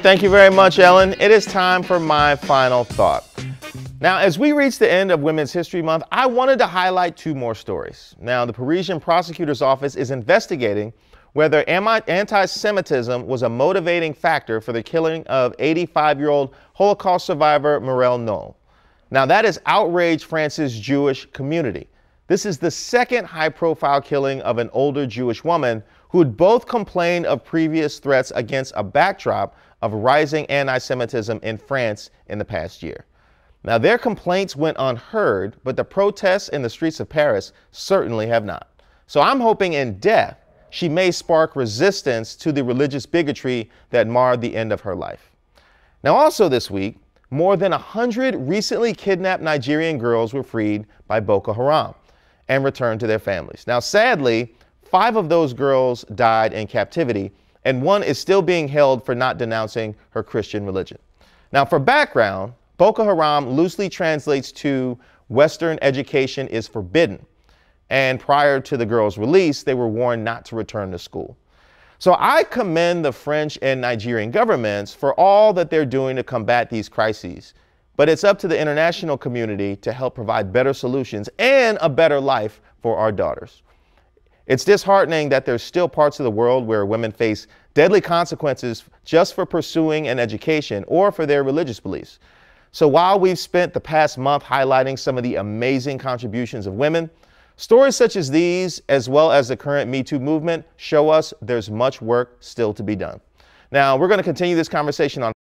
Thank you very much, Ellen. It is time for my final thought. Now, as we reach the end of Women's History Month, I wanted to highlight two more stories. Now, the Parisian prosecutor's office is investigating whether anti-Semitism was a motivating factor for the killing of 85-year-old Holocaust survivor Mireille Knoll. Now, that has outraged France's Jewish community. This is the second high-profile killing of an older Jewish woman who had both complained of previous threats against a backdrop of rising anti-Semitism in France in the past year. Now, their complaints went unheard, but the protests in the streets of Paris certainly have not. So I'm hoping in death, she may spark resistance to the religious bigotry that marred the end of her life. Now, also this week, more than 100 recently kidnapped Nigerian girls were freed by Boko Haram and returned to their families. Now, sadly, 5 of those girls died in captivity, and 1 is still being held for not denouncing her Christian religion. Now, for background, Boko Haram loosely translates to Western education is forbidden. And prior to the girls' release, they were warned not to return to school. So I commend the French and Nigerian governments for all that they're doing to combat these crises. But it's up to the international community to help provide better solutions and a better life for our daughters. It's disheartening that there's still parts of the world where women face deadly consequences just for pursuing an education or for their religious beliefs. So while we've spent the past month highlighting some of the amazing contributions of women, stories such as these, as well as the current Me Too movement, show us there's much work still to be done. Now, we're going to continue this conversation on